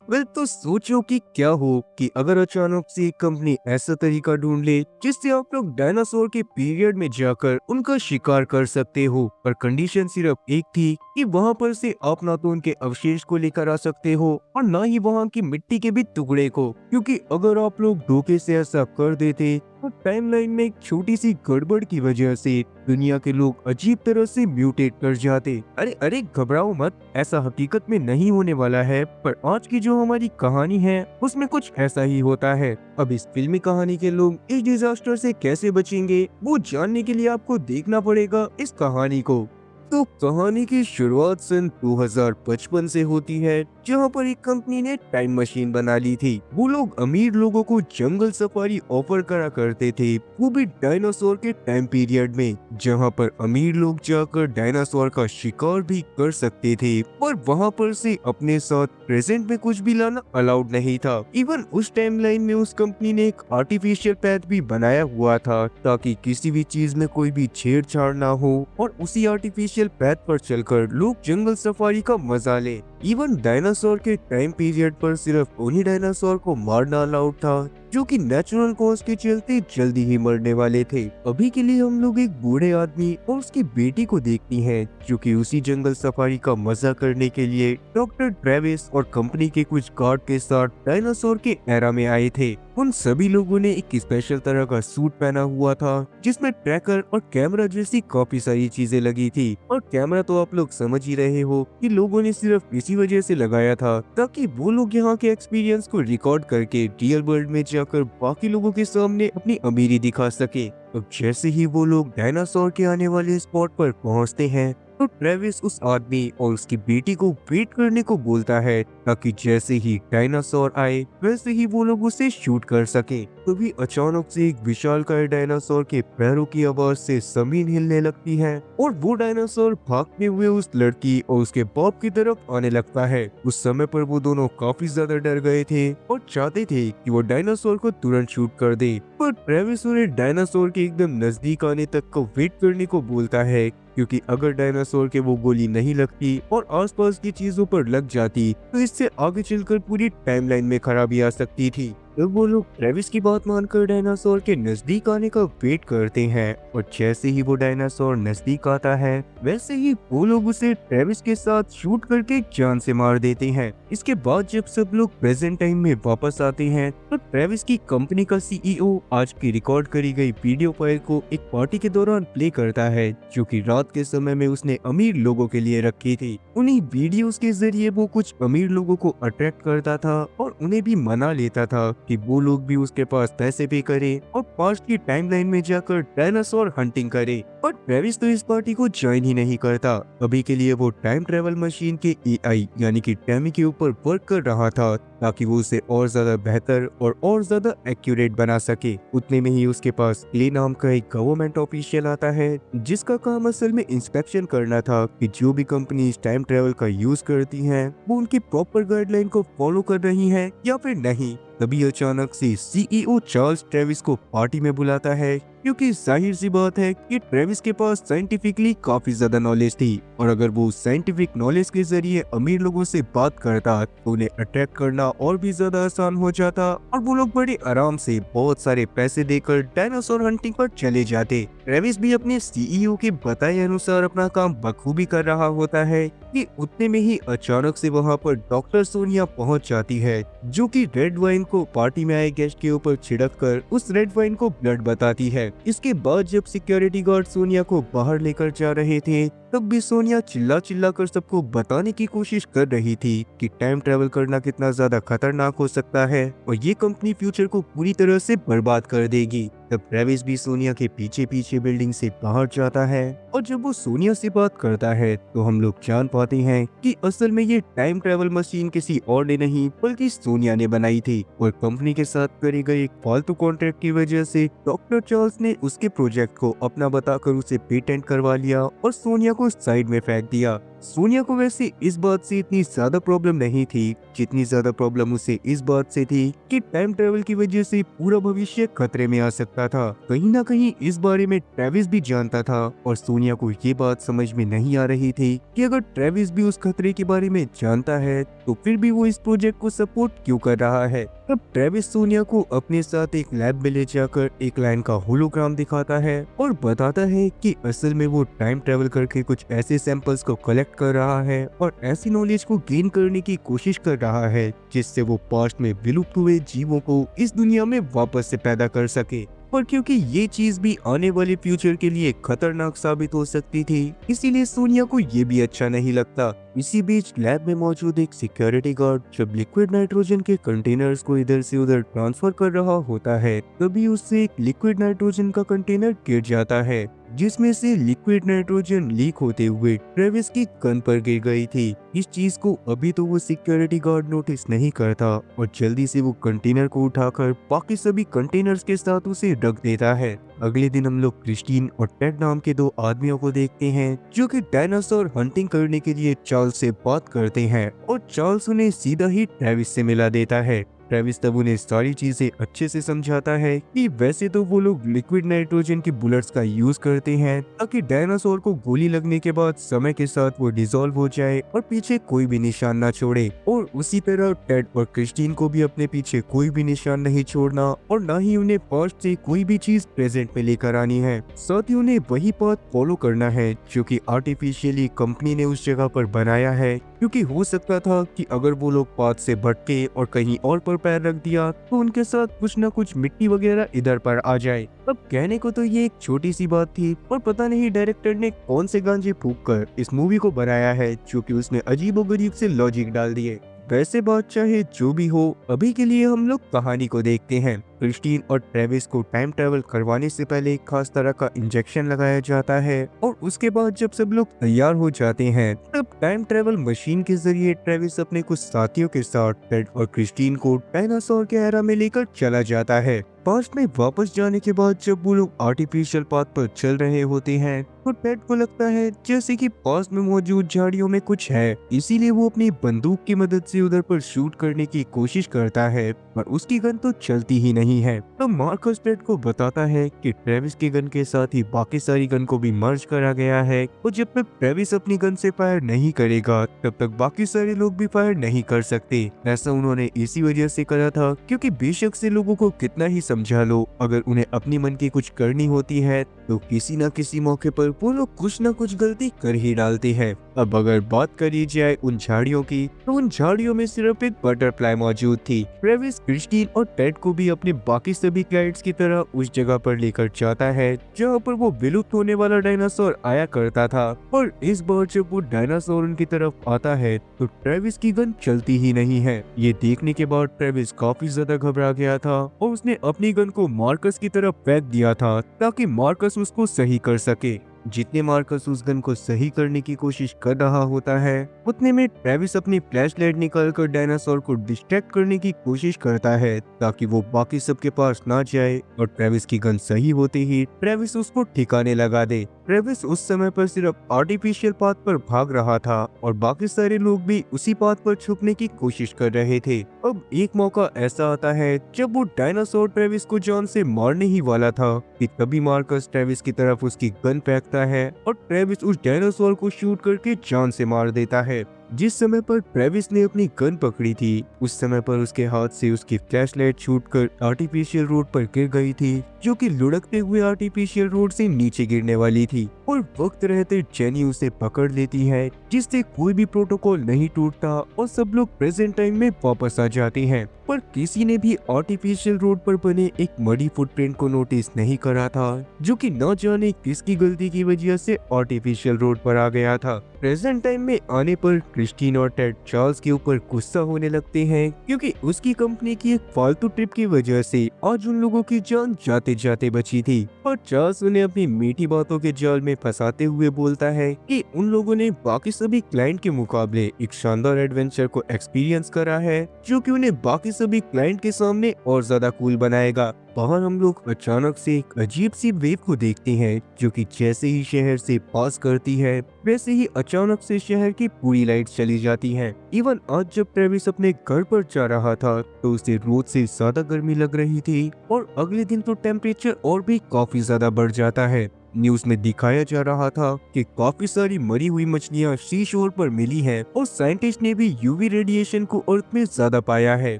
Well तो सोचो कि क्या हो कि अगर अचानक से एक कंपनी ऐसा तरीका ढूंढ ले जिससे आप लोग डायनासोर के पीरियड में जाकर उनका शिकार कर सकते हो, पर कंडीशन सिर्फ एक थी कि वहां पर से आप ना तो उनके अवशेष को लेकर आ सकते हो और ना ही वहां की मिट्टी के भी टुकड़े को, क्योंकि अगर आप लोग धोखे से ऐसा कर देते तो टाइमलाइन में एक छोटी सी गड़बड़ की वजह से दुनिया के लोग अजीब तरह से म्यूटेट कर जाते। अरे अरे घबराओ मत, ऐसा हकीकत में नहीं होने वाला है, पर आज की जो हमारी कहानी है उसमें कुछ ऐसा ही होता है। अब इस फिल्मी कहानी के लोग इस डिजास्टर से कैसे बचेंगे वो जानने के लिए आपको देखना पड़ेगा इस कहानी को। तो कहानी की शुरुआत सन 2055 से होती है, जहां पर एक कंपनी ने टाइम मशीन बना ली थी। वो लोग अमीर लोगों को जंगल सफारी ऑफर करा करते थे, वो भी डायनासोर के टाइम पीरियड में, जहां पर अमीर लोग जाकर डायनासोर का शिकार भी कर सकते थे, पर वहां पर से अपने साथ प्रेजेंट में कुछ भी लाना अलाउड नहीं था। इवन उस टाइमलाइन में उस कंपनी ने एक आर्टिफिशियल पैथ भी बनाया हुआ था ताकि किसी भी चीज में कोई भी छेड़छाड़ ना हो और उसी आर्टिफिशियल पैथ पर चलकर लोग जंगल सफारी का मजा ले। इवन डायनासोर के टाइम पीरियड पर सिर्फ उन्हीं डायनासोर को मारना अलाउड था जो कि नेचुरल कॉज के चलते जल्दी ही मरने वाले थे। अभी के लिए हम लोग एक बूढ़े आदमी और उसकी बेटी को देखती हैं, जो कि उसी जंगल सफारी का मजा करने के लिए डॉक्टर ट्रेविस और कंपनी के कुछ गार्ड के साथ डायनासोर के एरा में आए थे। उन सभी लोगों ने एक स्पेशल तरह का सूट पहना हुआ था जिसमें ट्रैकर और कैमरा जैसी काफी सारी चीजें लगी थी। और कैमरा तो आप लोग समझ ही रहे हो कि लोगों ने सिर्फ इसी वजह से लगाया था ताकि वो लोग यहाँ के एक्सपीरियंस को रिकॉर्ड करके रियल वर्ल्ड में जाकर बाकी लोगों के सामने अपनी अमीरी दिखा सके। अब जैसे ही वो लोग डायनासोर के आने वाले स्पॉट पर पहुंचते हैं तो ट्रेविस उस आदमी और उसकी बेटी को वेट करने को बोलता है ताकि जैसे ही डायनासोर आए वैसे ही वो लोग उसे शूट कर सके। तभी अचानक से एक विशालकाय डायनासोर के पैरों की आवाज से जमीन हिलने लगती है और वो डायनासोर भागते हुए उस लड़की और उसके बाप की तरफ आने लगता है। उस समय पर वो दोनों काफी ज्यादा डर गए थे और चाहते थे कि वो डायनासोर को तुरंत शूट कर दे, पर ट्रेविस उन्हें डायनासोर के एकदम नजदीक आने तक को वेट करने को बोलता है, क्योंकि अगर डायनासोर के वो गोली नहीं लगती और आसपास की चीजों पर लग जाती तो इससे आगे चलकर पूरी टाइमलाइन में खराबी आ सकती थी। तब वो लोग ट्रेविस की बात मानकर डायनासोर के नजदीक आने का वेट करते हैं और जैसे ही वो डायनासोर नजदीक आता है वैसे ही वो लोग उसे ट्रेविस के साथ शूट करके जान से मार देते हैं। इसके बाद जब सब लोग प्रेजेंट टाइम में वापस आते हैं तो ट्रेविस की कंपनी का सीईओ आज की रिकॉर्ड करी गई वीडियो फाइल को एक पार्टी के दौरान प्ले करता है, जो कि रात के समय में उसने अमीर लोगों के लिए रखी थी। उन्हीं वीडियोस के जरिए वो कुछ अमीर लोगों को अट्रैक्ट करता था और उन्हें भी मना लेता था कि वो लोग भी उसके पास पैसे पे करे और पास्ट की टाइमलाइन में जाकर डायनासोर हंटिंग करे। पर ट्रेविस तो इस पार्टी को ज्वाइन ही नहीं करता। अभी के लिए वो टाइम ट्रेवल मशीन के एआई यानी कि टैमी के ऊपर वर्क कर रहा था ताकि वो उसे और ज्यादा बेहतर और ज्यादा एक्यूरेट बना सके। उतने में ही उसके पास क्ले नाम का एक गवर्नमेंट ऑफिशियल आता है जिसका काम असल में इंस्पेक्शन करना था कि जो भी कंपनी टाइम ट्रेवल का यूज करती हैं वो उनकी प्रॉपर गाइडलाइन को फॉलो कर रही हैं या फिर नहीं। तभी अचानक से सीईओ चार्ल्स ट्रेविस को पार्टी में बुलाता है, क्योंकि जाहिर सी बात है कि ट्रेविस के पास साइंटिफिकली काफी ज्यादा नॉलेज थी और अगर वो साइंटिफिक नॉलेज के जरिए अमीर लोगों से बात करता तो उन्हें अट्रैक्ट करना और भी ज्यादा आसान हो जाता और वो लोग बड़े आराम से बहुत सारे पैसे देकर डायनासोर हंटिंग पर चले जाते। ट्रेविस भी अपने सीईओ के बताए अनुसार अपना काम बखूबी कर रहा होता है कि उतने में ही अचानक से वहाँ पर डॉक्टर सोनिया पहुँच जाती है, जो कि रेड वाइन को पार्टी में आए गेस्ट के ऊपर छिड़क कर उस रेड वाइन को ब्लड बताती है। इसके बाद जब सिक्योरिटी गार्ड सोनिया को बाहर लेकर जा रहे थे तब भी सोनिया चिल्ला चिल्ला कर सबको बताने की कोशिश कर रही थी कि टाइम ट्रेवल करना कितना ज्यादा खतरनाक हो सकता है और ये कंपनी फ्यूचर को पूरी तरह से बर्बाद कर देगी। तब ट्रेविस भी सोनिया के पीछे पीछे बिल्डिंग से बाहर जाता है और जब वो सोनिया से बात करता है तो हम लोग जान पाते हैं कि असल में ये टाइम ट्रेवल मशीन किसी और ने नहीं बल्कि सोनिया ने बनाई थी और कंपनी के साथ करे गए एक फालतू कॉन्ट्रैक्ट की वजह से डॉक्टर चार्ल्स ने उसके प्रोजेक्ट को अपना बताकर उसे पेटेंट करवा लिया और सोनिया को साइड में फेंक दिया। सोनिया को वैसे इस बात से इतनी ज्यादा प्रॉब्लम नहीं थी जितनी ज्यादा प्रॉब्लम उसे इस बात से थी कि टाइम ट्रेवल की वजह से पूरा भविष्य खतरे में आ सकता सकता था। कहीं ना कहीं इस बारे में ट्रेविस भी जानता था और सोनिया को ये बात समझ में नहीं आ रही थी कि अगर ट्रेविस भी उस खतरे के बारे में जानता है तो फिर भी वो इस प्रोजेक्ट को सपोर्ट क्यों कर रहा है। तब ट्रेविस सोनिया को अपने साथ एक लैब में ले जाकर एक लाइन का होलोग्राम दिखाता है और बताता है कि असल में वो टाइम ट्रेवल करके कुछ ऐसे सैंपल्स को कलेक्ट कर रहा है और ऐसी नॉलेज को गेन करने की कोशिश कर रहा है जिससे वो पास्ट में विलुप्त हुए जीवों को इस दुनिया में वापस से पैदा कर सके। और क्योंकि ये चीज भी आने वाले फ्यूचर के लिए खतरनाक साबित हो सकती थी, इसीलिए सोनिया को ये भी अच्छा नहीं लगता। इसी बीच लैब में मौजूद एक सिक्योरिटी गार्ड जब लिक्विड नाइट्रोजन के कंटेनर्स को इधर से उधर ट्रांसफर कर रहा होता है, तभी उससे एक लिक्विड नाइट्रोजन का कंटेनर गिर जाता है जिसमें से लिक्विड नाइट्रोजन लीक होते हुए ट्रेविस की गन पर गिर गई थी। इस चीज को अभी तो वो सिक्योरिटी गार्ड नोटिस नहीं करता और जल्दी से वो कंटेनर को उठाकर बाकी सभी कंटेनर्स के साथ उसे रख देता है। अगले दिन हम लोग क्रिस्टीन और टेड नाम के दो आदमियों को देखते हैं जो कि डायनासोर हंटिंग करने के लिए चार्ल्स से बात करते हैं और चार्ल्स उन्हें सीधा ही ट्रेविस से मिला देता है। ट्रेविस तब उन्हें सारी चीजें अच्छे से समझाता है कि वैसे तो वो लोग लिक्विड नाइट्रोजन की बुलेट्स का यूज करते हैं ताकि डायनासोर को गोली लगने के बाद समय के साथ वो डिसॉल्व हो जाए और पीछे कोई भी निशान ना छोड़े। और उसी तरह टेड और क्रिस्टीन को भी अपने पीछे कोई भी निशान नहीं छोड़ना और न ही उन्हें पास्ट से कोई भी चीज प्रेजेंट में लेकर आनी है। साथ ही उन्हें वही पाथ फॉलो करना है जो कि आर्टिफिशियली कंपनी ने उस जगह पर बनाया है, क्योंकि हो सकता था कि अगर वो लोग पाथ से भटके और कहीं और पर पैर रख दिया तो उनके साथ कुछ न कुछ मिट्टी वगैरह इधर पर आ जाए। अब कहने को तो ये एक छोटी सी बात थी, पर पता नहीं डायरेक्टर ने कौन से गांजे फूंक कर इस मूवी को बनाया है जो कि उसने अजीबोगरीब से लॉजिक डाल दिए। वैसे बात चाहे जो भी हो, अभी के लिए हम लोग कहानी को देखते हैं। क्रिस्टीन और ट्रेविस को टाइम ट्रेवल करवाने से पहले एक खास तरह का इंजेक्शन लगाया जाता है और उसके बाद जब सब लोग तैयार हो जाते हैं तब टाइम ट्रेवल मशीन के जरिए ट्रेविस अपने कुछ साथियों के साथ टेड और क्रिस्टीन को डायनासोर के एरा में लेकर चला जाता है। पास्ट में वापस जाने के बाद जब वो लोग आर्टिफिशियल पाथ पर चल रहे होते हैं तो टेड को लगता है जैसे कि पास्ट में मौजूद झाड़ियों में कुछ है, इसीलिए वो अपनी बंदूक की मदद से उधर पर शूट करने की कोशिश करता है पर उसकी गन तो चलती ही नहीं है। तो मार्कस टेड को बताता है कि ट्रेविस की गन के साथ ही बाकी सारी गन को भी मर्ज करा गया है और जब तक ट्रेविस अपनी गन से फायर नहीं करेगा तब तक बाकी सारे लोग भी फायर नहीं कर सकते। ऐसा उन्होंने इसी वजह से करा था क्योंकि बेशक से लोगों को कितना ही समझा लो, अगर उन्हें अपनी मन की कुछ करनी होती है तो किसी न किसी मौके पर वो लोग कुछ न कुछ गलती कर ही डालते हैं। अब अगर बात करी जाए उन झाड़ियों की तो उन झाड़ियों में सिर्फ एक बटरफ्लाई मौजूद थी। ट्रेविस क्रिस्टीन और टेड को भी अपने बाकी सभी क्लाइंट्स की तरह उस जगह पर लेकर जाता है जहाँ पर वो विलुप्त होने वाला डायनासोर आया करता था। और इस बार जब वो डायनासोर उनकी तरफ आता है तो ट्रेविस की गन चलती ही नहीं है। ये देखने के बाद ट्रेविस काफी ज्यादा घबरा गया था और उसने अपनी गन को मार्कस की तरफ फेंक दिया था ताकि मार्कस उसको सही कर सके। जितने मार्कस उस गन को सही करने की कोशिश कर रहा होता है उतने में ट्रेविस अपनी फ्लैशलाइट निकालकर डायनासोर को डिस्ट्रैक्ट करने की कोशिश करता है ताकि वो बाकी सबके पास ना जाए और ट्रेविस की गन सही होते ही ट्रेविस उसको ठिकाने लगा दे। ट्रेविस उस समय पर सिर्फ आर्टिफिशियल पाथ पर भाग रहा था और बाकी सारे लोग भी उसी पाथ पर छुपने की कोशिश कर रहे थे। अब एक मौका ऐसा आता है जब वो डायनासोर ट्रेविस को जान से मारने ही वाला था कि तभी मार्कस ट्रेविस की तरफ उसकी गन फेंकता है और ट्रेविस उस डायनासोर को शूट करके जान से मार देता है। जिस समय पर ट्रेविस ने अपनी गन पकड़ी थी उस समय पर उसके हाथ से उसकी फ्लैशलाइट छूटकर आर्टिफिशियल रोड पर गिर गई थी जो कि लुढ़कते हुए आर्टिफिशियल रोड से नीचे गिरने वाली थी और वक्त रहते जेनी उसे पकड़ लेती है जिससे कोई भी प्रोटोकॉल नहीं टूटता और सब लोग प्रेजेंट टाइम में वापस आ जाते हैं। पर किसी ने भी आर्टिफिशियल रोड पर बने एक मडी फुटप्रिंट को नोटिस नहीं करा था जो कि न जाने किसकी गलती की वजह से आर्टिफिशियल रोड पर आ गया था। प्रेजेंट टाइम में आने पर क्रिस्टीन और टेड चार्ल्स के ऊपर गुस्सा होने लगते हैं क्योंकि उसकी कंपनी की एक फालतू ट्रिप की वजह से आज उन लोगों की जान जाते जाते बची थी। और चार्ल्स उन्हें अपनी मीठी बातों के जाल में फंसाते हुए बोलता है कि उन लोगों ने बाकी सभी क्लाइंट के मुकाबले एक शानदार एडवेंचर को एक्सपीरियंस करा है जो कि उन्हें बाकी सभी क्लाइंट के सामने और ज्यादा कूल बनाएगा। बाहर हम लोग अचानक से एक अजीब सी वेव को देखते हैं जो कि जैसे ही शहर से पास करती है वैसे ही अचानक से शहर की पूरी लाइट चली जाती है। इवन आज जब ट्रेविस अपने घर पर जा रहा था तो उसे रोज से ज्यादा गर्मी लग रही थी और अगले दिन तो टेम्परेचर और भी काफी ज्यादा बढ़ जाता है। न्यूज में दिखाया जा रहा था कि काफी सारी मरी हुई मछलियां सी शोर पर मिली हैं और साइंटिस्ट ने भी यूवी रेडिएशन को अर्थ में ज्यादा पाया है।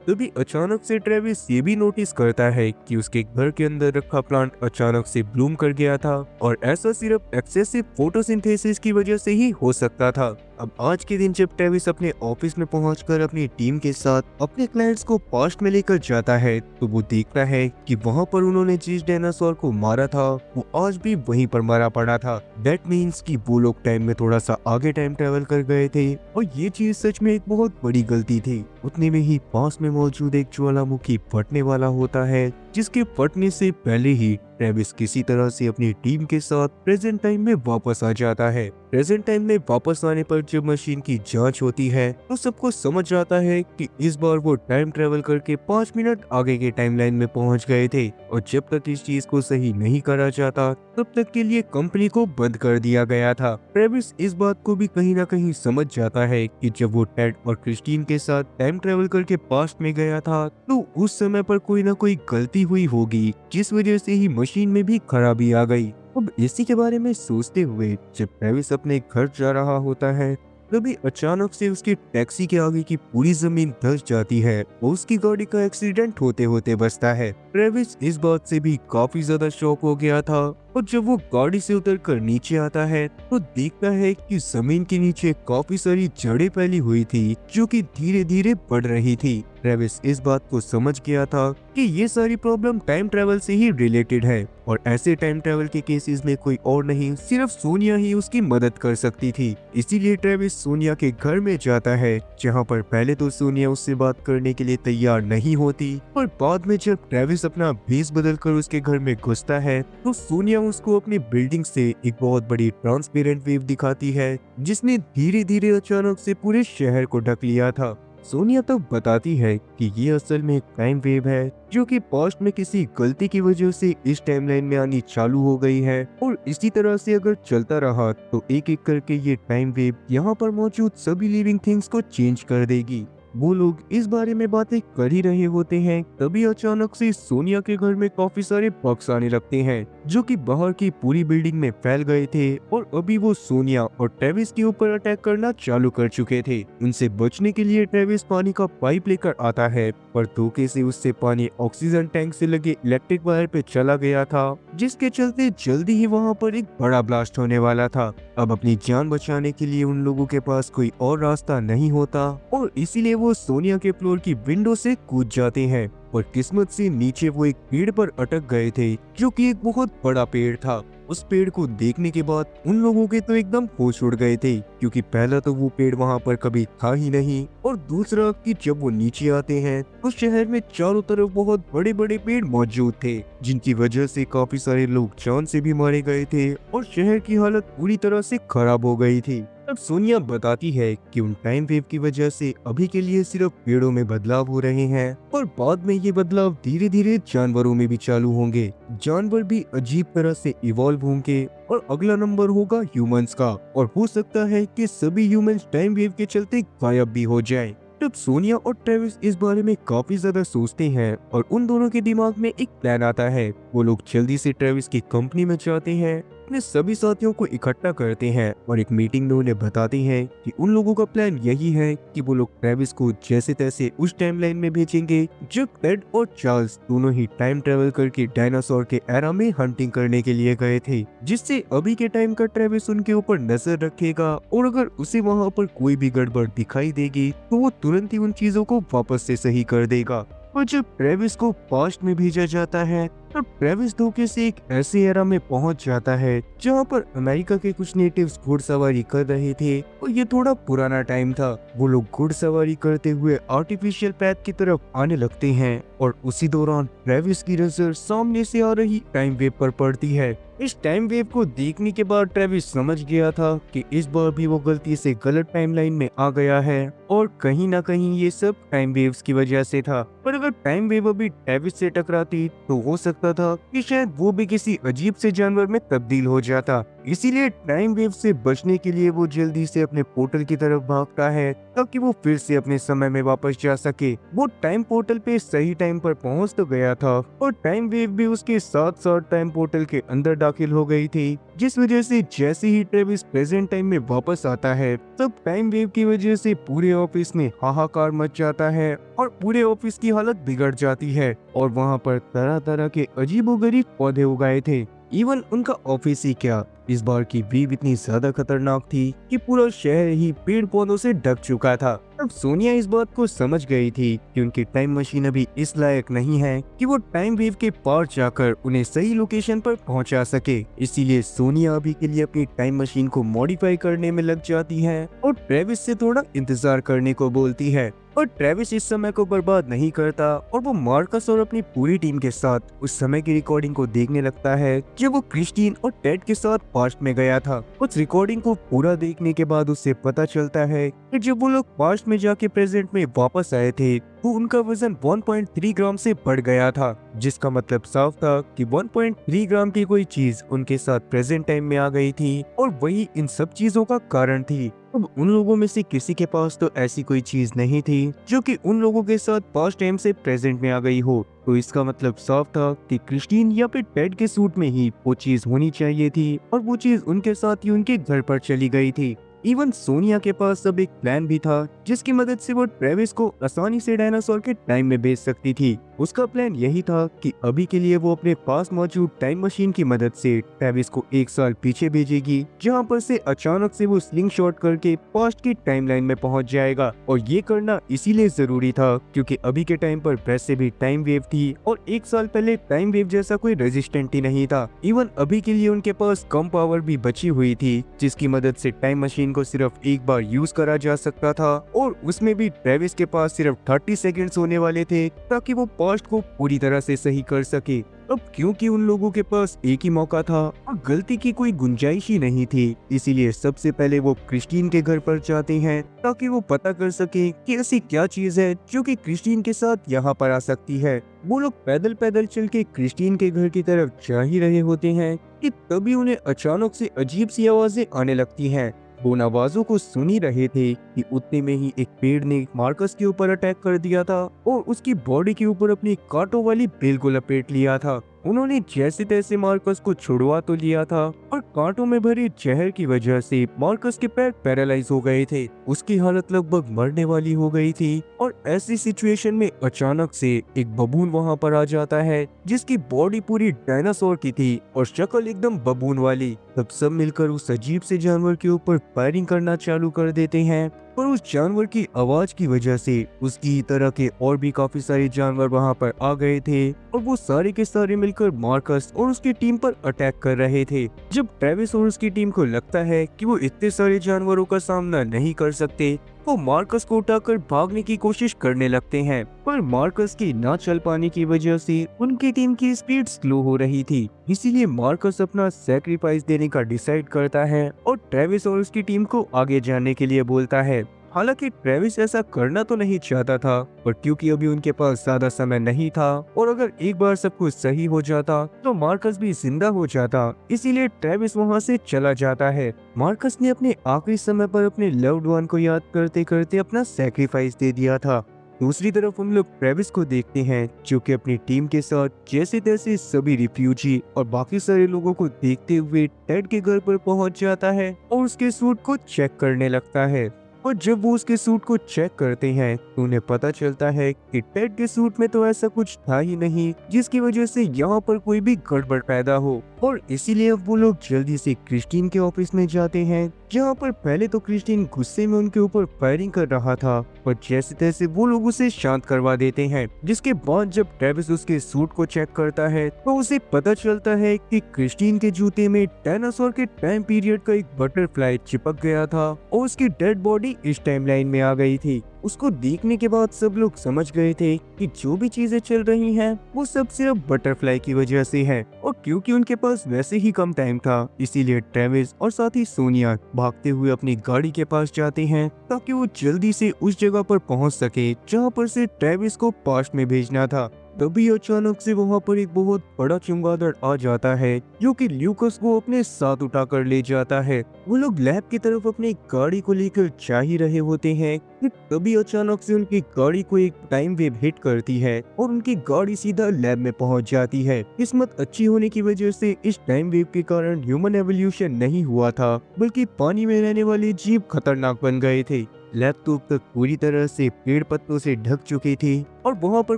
तभी अचानक से ट्रेविस ये भी नोटिस करता है कि उसके घर के अंदर रखा प्लांट अचानक से ब्लूम कर गया था और ऐसा सिर्फ एक्सेसिव फोटोसिंथेसिस की वजह से ही हो सकता था। अब आज के दिन जब ट्रेविस अपने ऑफिस में पहुंचकर अपनी टीम के साथ अपने क्लाइंट्स को पास्ट में लेकर जाता है तो वो देखता है कि वहां पर उन्होंने जिस डायनासोर को मारा था वो आज भी वहीं पर मरा पड़ा था। दैट मीन्स कि वो लोग टाइम में थोड़ा सा आगे टाइम ट्रेवल कर गए थे और ये चीज सच में एक बहुत बड़ी गलती थी। उतने में ही पास में मौजूद एक ज्वालामुखी फटने वाला होता है जिसके फटने से पहले ही ट्रेविस किसी तरह से अपनी टीम के साथ प्रेजेंट टाइम में वापस आ जाता है। प्रेजेंट टाइम में वापस आने पर जब मशीन की जांच होती है तो सबको समझ आता है कि इस बार वो टाइम ट्रेवल करके 5 मिनट आगे के टाइमलाइन में पहुंच गए थे और जब तक इस चीज को सही नहीं करा जाता तब तक के लिए कंपनी को बंद कर दिया गया था। ट्रेविस इस बात को भी कहीं ना कहीं समझ जाता है कि जब वो टेड और क्रिस्टीन के साथ टाइम ट्रेवल करके पास्ट में गया था तो उस समय पर कोई ना कोई गलती हुई होगी जिस वजह से ही मशीन में भी खराबी आ गई। अब इसी के बारे में सोचते हुए जब ट्रेविस अपने घर जा रहा होता है तभी अचानक से उसकी टैक्सी के आगे की पूरी जमीन धंस जाती है और उसकी गाड़ी का एक्सीडेंट होते होते बचता है। ट्रेविस इस बात से भी काफी ज्यादा शॉक हो गया था और जब वो गाड़ी से उतरकर नीचे आता है तो देखता है कि जमीन के नीचे काफी सारी जड़ें फैली हुई थी जो कि धीरे धीरे बढ़ रही थी। ट्रेविस इस बात को समझ गया था कि ये सारी प्रॉब्लम टाइम ट्रेवल से ही रिलेटेड है और ऐसे टाइम ट्रेवल के केसेस में कोई और नहीं सिर्फ सोनिया ही उसकी मदद कर सकती थी। इसीलिए ट्रेविस सोनिया के घर में जाता है जहाँ पर पहले तो सोनिया उससे बात करने के लिए तैयार नहीं होती और बाद में जब ट्रेविस अपना भेस बदलकर उसके घर में घुसता है तो सोनिया उसको अपनी बिल्डिंग से एक बहुत बड़ी ट्रांसपेरेंट वेव दिखाती है जिसने धीरे धीरे अचानक से पूरे शहर को ढक लिया था। सोनिया तो बताती है कि ये असल में एक टाइम वेव है जो कि पास्ट में किसी गलती की वजह से इस टाइमलाइन में आनी चालू हो गई है और इसी तरह से अगर चलता रहा तो एक एक करके ये टाइम वेव यहाँ पर मौजूद सभी लिविंग थिंग्स को चेंज कर देगी। वो लोग इस बारे में बातें कर ही रहे होते हैं तभी अचानक से सोनिया के घर में काफी सारे बग्स आने लगते हैं जो कि बाहर की पूरी बिल्डिंग में फैल गए थे और अभी वो सोनिया और ट्रेविस के ऊपर अटैक करना चालू कर चुके थे। उनसे बचने के लिए ट्रेविस पानी का पाइप लेकर आता है पर धोखे से उससे पानी ऑक्सीजन टैंक से लगे इलेक्ट्रिक वायर पे चला गया था जिसके चलते जल्दी ही वहाँ पर एक बड़ा ब्लास्ट होने वाला था। अब अपनी जान बचाने के लिए उन लोगों के पास कोई और रास्ता नहीं होता और इसीलिए वो सोनिया के फ्लोर की विंडो से कूद जाते हैं और किस्मत से नीचे वो एक पेड़ पर अटक गए थे जो कि एक बहुत बड़ा पेड़ था। उस पेड़ को देखने के बाद उन लोगों के तो एकदम होश उड़ गए थे क्योंकि पहला तो वो पेड़ वहां पर कभी था ही नहीं और दूसरा कि जब वो नीचे आते हैं तो शहर में चारों तरफ बहुत बड़े बड़े पेड़ मौजूद थे जिनकी वजह से काफी सारे लोग जान से भी मारे गए थे और शहर की हालत पूरी तरह से खराब हो गई थी। अब सोनिया बताती है कि उन टाइम वेव की वजह से अभी के लिए सिर्फ पेड़ों में बदलाव हो रहे हैं और बाद में ये बदलाव धीरे धीरे जानवरों में भी चालू होंगे। जानवर भी अजीब तरह से इवॉल्व होंगे और अगला नंबर होगा ह्यूमंस का और हो सकता है कि सभी ह्यूमंस टाइम वेव के चलते गायब भी हो जाएं। तब सोनिया और ट्रेविस इस बारे में काफी ज्यादा सोचते हैं और उन दोनों के दिमाग में एक प्लान आता है। वो लोग जल्दी से ट्रेविस की कंपनी में जाते हैं, अपने सभी साथियों को इकट्ठा करते हैं और एक मीटिंग में उन्हें बताते हैं कि उन लोगों का प्लान यही है कि वो लोग ट्रेविस को जैसे तैसे उस टाइमलाइन में भेजेंगे जब टेड और चार्ल्स दोनों ही टाइम ट्रेवल करके डायनासोर के एरा में हंटिंग करने के लिए गए थे, जिससे अभी के टाइम का ट्रेविस उनके ऊपर नजर रखेगा और अगर उसे वहाँ पर कोई भी गड़बड़ दिखाई देगी तो वो तुरंत ही उन चीजों को वापस से सही कर देगा। और जब ट्रेविस को पास्ट में भेजा जाता है तो ट्रेविस धोखे से एक ऐसे एरा में पहुंच जाता है जहां पर अमेरिका के कुछ नेटिव्स घुड़सवारी कर रहे थे और ये थोड़ा पुराना टाइम था। वो लोग घुड़सवारी करते हुए आर्टिफिशियल पैथ की तरफ आने लगते हैं और उसी दौरान ट्रेविस की नजर सामने से आ रही टाइम वेव पर पड़ती है। इस टाइम वेव को देखने के बाद ट्रेविस समझ गया था कि इस बार भी वो गलती से गलत टाइमलाइन में आ गया है और कहीं ना कहीं ये सब टाइम वेव्स की वजह से था। पर अगर टाइम वेव अभी ट्रेविस से टकराती तो हो सकता था कि शायद वो भी किसी अजीब से जानवर में तब्दील हो जाता। इसीलिए टाइम वेव से बचने के लिए वो जल्दी से अपने पोर्टल की तरफ भागता है ताकि वो फिर से अपने समय में वापस जा सके। वो टाइम पोर्टल पे सही टाइम पर पहुंच तो गया था और टाइम वेव भी उसके साथ साथ टाइम पोर्टल के अंदर दाखिल हो गई थी, जिस वजह से जैसे ही ट्रेविस प्रेजेंट टाइम में वापस आता है तब टाइम वेव की वजह से पूरे ऑफिस में हाहाकार मच जाता है और पूरे ऑफिस की हालत बिगड़ जाती है और वहाँ पर तरह तरह के अजीबोगरीब पौधे उगाए थे। इवन उनका ऑफिस ही क्या, इस बार की वेव इतनी ज्यादा खतरनाक थी कि पूरा शहर ही पेड़ पौधों से ढक चुका था। अब सोनिया इस बात को समझ गई थी कि उनकी टाइम मशीन अभी इस लायक नहीं है कि वो टाइम वेव के पार जाकर उन्हें सही लोकेशन पर पहुंचा सके। इसीलिए सोनिया अभी के लिए अपनी टाइम मशीन को मॉडिफाई करने में लग जाती है और ट्रेविस से थोड़ा इंतजार करने को बोलती है। और ट्रेविस इस समय को बर्बाद नहीं करता और वो मार्कस और अपनी पूरी टीम के साथ उस समय की रिकॉर्डिंग को देखने लगता है जब वो क्रिस्टीन और टेड के साथ पास्ट में गया था। उस रिकॉर्डिंग को पूरा देखने के बाद उसे पता चलता है कि जब वो लोग पास्ट में जाके प्रेजेंट में वापस आए थे तो उनका वजन 1.3 ग्राम से बढ़ गया था, जिसका मतलब साफ था कि 1.3 ग्राम की कोई चीज उनके साथ प्रेजेंट टाइम में आ गई थी और वही इन सब चीजों का कारण थी। अब उन लोगों में से किसी के पास तो ऐसी कोई चीज नहीं थी जो कि उन लोगों के साथ पास्ट टाइम से प्रेजेंट में आ गई हो, तो इसका मतलब साफ था कि क्रिस्टीन या फिर टेड के सूट में ही वो चीज होनी चाहिए थी और वो चीज उनके साथ ही उनके घर पर चली गई थी। इवन सोनिया के पास अब एक प्लान भी था जिसकी मदद से वो ट्रेविस को आसानी से डायनासोर के टाइम में भेज सकती थी। उसका प्लान यही था कि अभी के लिए वो अपने पास मौजूद टाइम मशीन की मदद से ट्रेविस को 1 साल पीछे भेजेगी, जहां पर से अचानक से वो स्लिंग शॉट करके पास्ट की टाइमलाइन में पहुंच जाएगा। और ये करना इसीलिए जरूरी था क्योंकि अभी के टाइम पर वैसे भी टाइम वेव थी और 1 साल पहले टाइम वेव जैसा कोई रेजिस्टेंट ही नहीं था। इवन अभी के लिए उनके पास कम पावर भी बची हुई थी जिसकी मदद से टाइम मशीन को सिर्फ एक बार यूज करा जा सकता था और उसमें भी ट्रेविस के पास सिर्फ 30 सेकेंड्स होने वाले थे ताकि वो पास्ट को पूरी तरह से सही कर सके। अब क्योंकि उन लोगों के पास एक ही मौका था और गलती की कोई गुंजाइश ही नहीं थी, इसीलिए सबसे पहले वो क्रिस्टीन के घर पर जाते हैं ताकि वो पता कर सके कि ऐसी क्या चीज है जो कि क्रिस्टीन के साथ यहाँ पर आ सकती है। वो लोग पैदल पैदल चल के क्रिस्टीन के घर की तरफ जा ही रहे होते हैं कि तभी उन्हें अचानक से अजीब सी आवाजें आने लगती हैं। वो उन आवाजों को सुन ही रहे थे कि उतने में ही एक पेड़ ने मार्कस के ऊपर अटैक कर दिया था और उसकी बॉडी के ऊपर अपनी कांटों वाली बेल को लपेट लिया था। उन्होंने जैसे तैसे मार्कस को छुड़वा तो लिया था और कांटों में भरे जहर की वजह से मार्कस के पैर पैरालाइज हो गए थे। उसकी हालत लगभग मरने वाली हो गई थी और ऐसी सिचुएशन में अचानक से एक बबून वहां पर आ जाता है जिसकी बॉडी पूरी डायनासोर की थी और शक्ल एकदम बबून वाली। तब सब मिलकर उस अजीब से जानवर के ऊपर फायरिंग करना चालू कर देते हैं, पर उस जानवर की आवाज की वजह से उसकी तरह के और भी काफी सारे जानवर वहां पर आ गए थे और वो सारे के सारे मिलकर मार्कस और उसकी टीम पर अटैक कर रहे थे। जब ट्रेविस और उसकी टीम को लगता है कि वो इतने सारे जानवरों का सामना नहीं कर सकते, वो मार्कस को उठाकर भागने की कोशिश करने लगते हैं, पर मार्कस की ना चल पाने की वजह से उनकी टीम की स्पीड स्लो हो रही थी। इसीलिए मार्कस अपना सैक्रिफाइस देने का डिसाइड करता है और ट्रेविस और उसकी टीम को आगे जाने के लिए बोलता है। हालांकि ट्रेविस ऐसा करना तो नहीं चाहता था, पर क्योंकि अभी उनके पास ज्यादा समय नहीं था और अगर एक बार सब कुछ सही हो जाता तो मार्कस भी जिंदा हो जाता, इसीलिए ट्रेविस वहां से चला जाता है। मार्कस ने अपने आखिरी समय पर अपने लव्ड वन को याद करते करते अपना सैक्रिफाइस दे दिया था। दूसरी तरफ हम लोग ट्रेविस को देखते हैं जो कि अपनी टीम के साथ जैसे तैसे सभी रिफ्यूजी और बाकी सारे लोगों को देखते हुए टेड के घर पर पहुंच जाता है और उसके सूट को चेक करने लगता है। और जब वो उसके सूट को चेक करते हैं तो उन्हें पता चलता है कि टेड के सूट में तो ऐसा कुछ था ही नहीं जिसकी वजह से यहाँ पर कोई भी गड़बड़ पैदा हो, और इसीलिए अब वो लोग जल्दी से क्रिस्टीन के ऑफिस में जाते हैं जहाँ पर पहले तो क्रिस्टीन गुस्से में उनके ऊपर फायरिंग कर रहा था, पर जैसे तैसे वो लोग उसे शांत करवा देते हैं। जिसके बाद जब ट्रेविस उसके सूट को चेक करता है तो उसे पता चलता है कि क्रिस्टीन के जूते में डायनासोर के टाइम पीरियड का एक बटरफ्लाई चिपक गया था और उसकी डेड बॉडी इस टाइमलाइन में आ गई थी। उसको देखने के बाद सब लोग समझ गए थे कि जो भी चीजें चल रही हैं वो सब सिर्फ बटरफ्लाई की वजह से है। और क्योंकि उनके पास वैसे ही कम टाइम था, इसीलिए ट्रेविस और साथ ही सोनिया भागते हुए अपनी गाड़ी के पास जाते हैं ताकि वो जल्दी से उस जगह पर पहुंच सके जहां पर से ट्रेविस को पास्ट में भेजना था। तभी अचानक से वहां पर एक बहुत बड़ा चमगादड़ आ जाता है जो कि ल्यूकस को अपने साथ उठाकर ले जाता है। वो लोग लैब की तरफ अपनी गाड़ी को लेकर जा ही रहे होते हैं कि तभी अचानक से उनकी गाड़ी को एक टाइम वेव हिट करती है और उनकी गाड़ी सीधा लैब में पहुंच जाती है। किस्मत अच्छी होने की वजह से इस टाइम वेव के कारण ह्यूमन एवोल्यूशन नहीं हुआ था, बल्कि पानी में रहने वाले जीव खतरनाक बन गए थे। लैब तो अब तक पूरी तरह से पेड़ पत्तों से ढक चुकी थी और वहाँ पर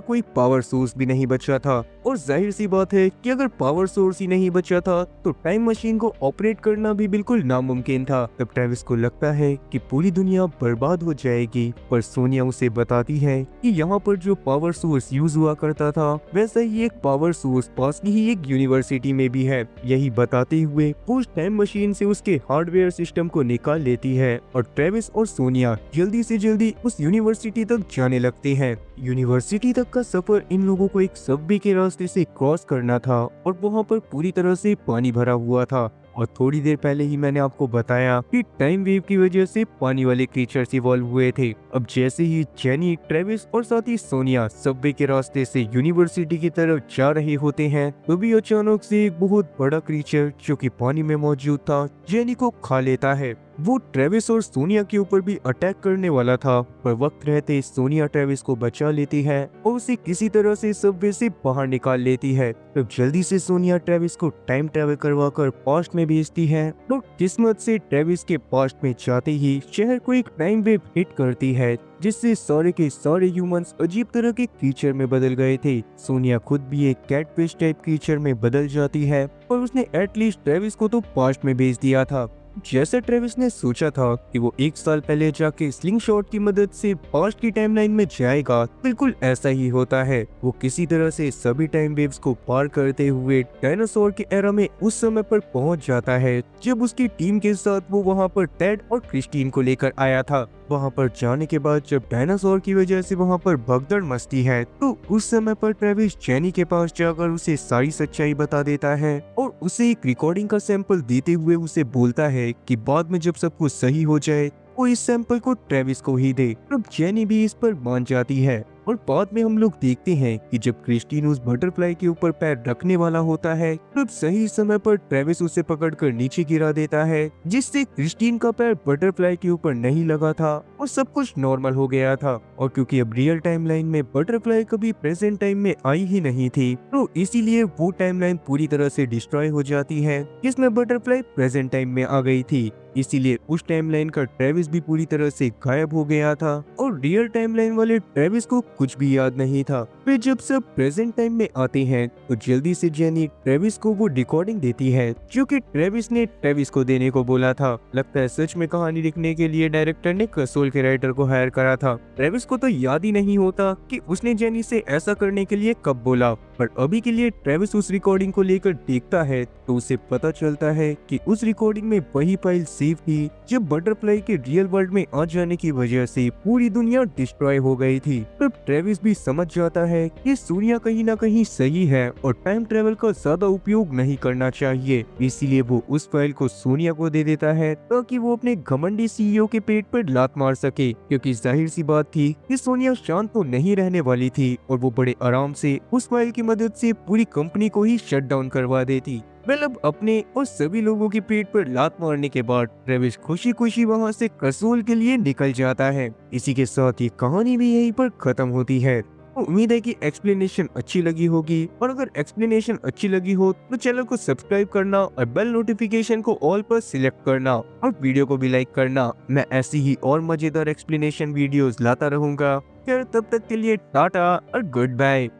कोई पावर सोर्स भी नहीं बचा था। और जाहिर सी बात है कि अगर पावर सोर्स ही नहीं बचा था तो टाइम मशीन को ऑपरेट करना भी बिल्कुल नामुमकिन था। तब ट्रेविस को लगता है कि पूरी दुनिया बर्बाद हो जाएगी, पर सोनिया उसे बताती है कि यहाँ पर जो पावर सोर्स यूज हुआ करता था वैसा ही एक पावर सोर्स पास की ही एक यूनिवर्सिटी में भी है। यही बताते हुए वो उस टाइम मशीन से उसके हार्डवेयर सिस्टम को निकाल लेती है और ट्रेविस और सोनिया जल्दी से जल्दी उस यूनिवर्सिटी तक जाने लगते हैं। यूनिवर्सिटी तक का सफर इन लोगों को एक सबवे के रास्ते से क्रॉस करना था और वहाँ पर पूरी तरह से पानी भरा हुआ था। और थोड़ी देर पहले ही मैंने आपको बताया कि टाइम वेव की वजह से पानी वाले क्रीचर्स इवॉल्व हुए थे। अब जैसे ही जेनी, ट्रेविस और साथ ही सोनिया सबवे के रास्ते से यूनिवर्सिटी की तरफ जा रहे होते हैं, तभी अचानक से एक बहुत बड़ा क्रीचर जो कि पानी में मौजूद था जेनी को खा लेता है। वो ट्रेविस और सोनिया के ऊपर भी अटैक करने वाला था, पर वक्त रहते सोनिया ट्रेविस को बचा लेती है और उसे किसी तरह से सबवे से बाहर निकाल लेती है। तब जल्दी से सोनिया ट्रेविस को टाइम ट्रेवल करवाकर पास्ट में भेजती है। तो किस्मत से ट्रेविस के पास्ट में जाते ही शहर को एक टाइम वेव हिट करती है, जिससे सारे के सारे ह्यूमंस अजीब तरह के क्रीचर में बदल गए थे। सोनिया खुद भी एक कैटफिश टाइप क्रीचर में बदल जाती है, पर उसने एटलीस्ट ट्रेविस को तो पास्ट में भेज दिया था। जैसे ट्रेविस ने सोचा था कि वो 1 साल पहले जाके स्लिंग शॉट की मदद से पास्ट की टाइमलाइन में जाएगा, बिल्कुल ऐसा ही होता है। वो किसी तरह से सभी टाइम वेव्स को पार करते हुए डायनासोर के एरा में उस समय पर पहुंच जाता है जब उसकी टीम के साथ वो वहां पर टेड और क्रिस्टीन को लेकर आया था। वहां पर जाने के बाद जब डायनासोर की वजह से वहां पर भगदड़ मचती है, तो उस समय पर ट्रेविस जेनी के पास जाकर उसे सारी सच्चाई बता देता है और उसे एक रिकॉर्डिंग का सैंपल देते हुए उसे बोलता है कि बाद में जब सब कुछ सही हो जाए वो इस सैंपल को ट्रेविस को ही दे। अब जेनी भी इस पर मान जाती है और बाद में हम लोग देखते हैं कि जब क्रिस्टीन उस बटरफ्लाई के ऊपर पैर रखने वाला होता है, तब सही समय पर ट्रेविस उसे पकड़कर नीचे गिरा देता है, जिससे क्रिस्टीन का पैर बटरफ्लाई के ऊपर नहीं लगा था और सब कुछ नॉर्मल हो गया था। और क्योंकि अब रियल टाइमलाइन में बटरफ्लाई कभी प्रेजेंट टाइम में आई ही नहीं थी, तो इसीलिए वो टाइमलाइन पूरी तरह से डिस्ट्रॉय हो जाती है जिसमें बटरफ्लाई प्रेजेंट टाइम में आ गई थी। इसीलिए उस टाइमलाइन का ट्रेविस भी पूरी तरह से गायब हो गया था और रियल टाइमलाइन वाले ट्रेविस को कुछ भी याद नहीं था। फिर जब सब प्रेजेंट टाइम में आते हैं तो जल्दी से जेनी ट्रेविस को वो रिकॉर्डिंग देती है जो कि ट्रेविस ने ट्रेविस को देने को बोला था। लगता है सच में कहानी लिखने के लिए डायरेक्टर ने कसोल के राइटर को हायर करा था। ट्रेविस को तो याद ही नहीं होता कि उसने जेनी से ऐसा करने के लिए कब बोला, पर अभी के लिए ट्रेविस उस रिकॉर्डिंग को लेकर देखता है तो उसे पता चलता है कि उस रिकॉर्डिंग में वही फाइल सेव थी जब बटरफ्लाई के रियल वर्ल्ड में आ जाने की वजह से पूरी दुनिया डिस्ट्रॉय हो गई थी। तब ट्रेविस भी समझ जाता है कि सोनिया कहीं ना कहीं सही है और टाइम ट्रेवल का ज्यादा उपयोग नहीं करना चाहिए। इसीलिए वो उस फाइल को सोनिया को दे देता है ताकि वो अपने घमंडी सीईओ के पेट पर लात मार सके, क्योंकि जाहिर सी बात थी कि सोनिया शांत तो नहीं रहने वाली थी और वो बड़े आराम से उस फाइल की मदद से पूरी कंपनी को ही शट डाउन करवा देती। मतलब अपने और सभी लोगों के पेट पर लात मारने के बाद ट्रेविस खुशी खुशी वहां से कसोल के लिए निकल जाता है। इसी के साथ ही कहानी भी यहीं पर खत्म होती है। तो उम्मीद है कि एक्सप्लेनेशन अच्छी लगी होगी, और अगर एक्सप्लेनेशन अच्छी लगी हो तो चैनल को सब्सक्राइब करना और बेल नोटिफिकेशन को ऑल पर सिलेक्ट करना और वीडियो को भी लाइक करना। मैं ऐसी ही और मजेदार एक्सप्लेनेशन वीडियोस लाता रहूंगा। फिर तब तक के लिए टाटा और गुड बाय।